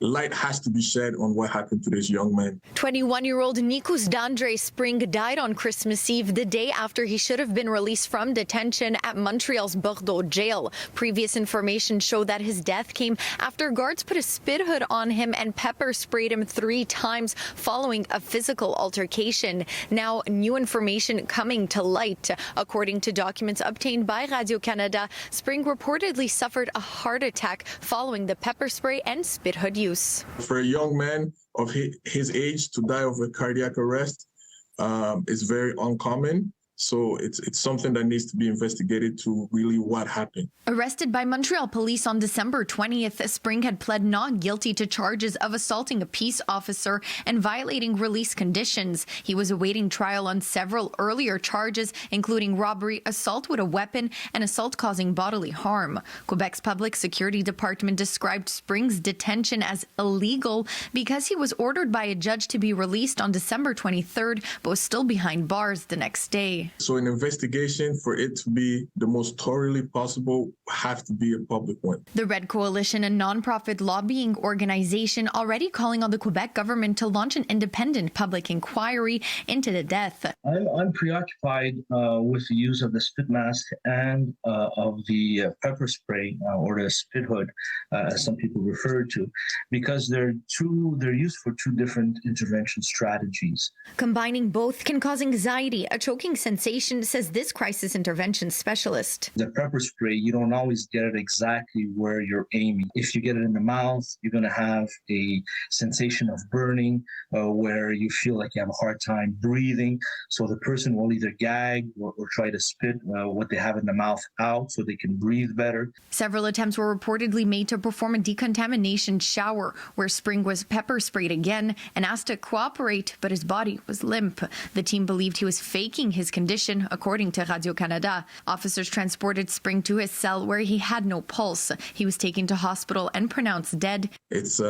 light has to be shed on what happened to this young man. 21-year-old Nicous D'Andre Spring died on Christmas Eve, the day after he should have been released from detention at Montreal's Bordeaux jail. Previous information showed that his death came after guards put a spit hood on him and pepper sprayed him 3 times following a physical altercation. Now, new information coming to light. According to documents obtained by Radio-Canada, Spring reportedly suffered a heart attack following the pepper spray and spit hood use. For a young man of his age to die of a cardiac arrest is very uncommon. So it's something that needs to be investigated to really what happened. Arrested by Montreal police on December 20th, Spring had pled not guilty to charges of assaulting a peace officer and violating release conditions. He was awaiting trial on several earlier charges, including robbery, assault with a weapon, and assault causing bodily harm. Quebec's Public Security Department described Spring's detention as illegal because he was ordered by a judge to be released on December 23rd, but was still behind bars the next day. So an investigation, for it to be the most thoroughly possible, have to be a public one. The Red Coalition, a nonprofit lobbying organization, already calling on the Quebec government to launch an independent public inquiry into the death. I'm preoccupied with the use of the spit mask and of the pepper spray or the spit hood, as some people refer to, because they're used for 2 different intervention strategies. Combining both can cause anxiety, a choking sensation, says this crisis intervention specialist. The pepper spray, you don't always get it exactly where you're aiming. If you get it in the mouth, you're going to have a sensation of burning where you feel like you have a hard time breathing. So the person will either gag or try to spit what they have in the mouth out so they can breathe better. Several attempts were reportedly made to perform a decontamination shower where Spring was pepper sprayed again and asked to cooperate, but his body was limp. The team believed he was faking his condition, according to Radio-Canada. Officers transported Spring to his cell where he had no pulse. He was taken to hospital and pronounced dead. It's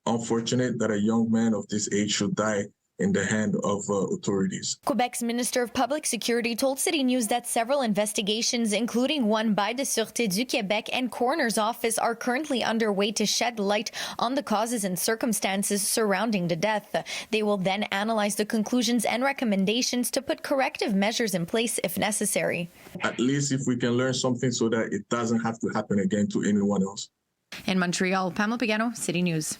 unfortunate that a young man of this age should die in the hand of authorities. Quebec's Minister of Public Security told City News that several investigations, including one by the Sûreté du Québec and Coroner's Office, are currently underway to shed light on the causes and circumstances surrounding the death. They will then analyze the conclusions and recommendations to put corrective measures in place if necessary. At least if we can learn something so that it doesn't have to happen again to anyone else. In Montreal, Pamela Pagano, City News.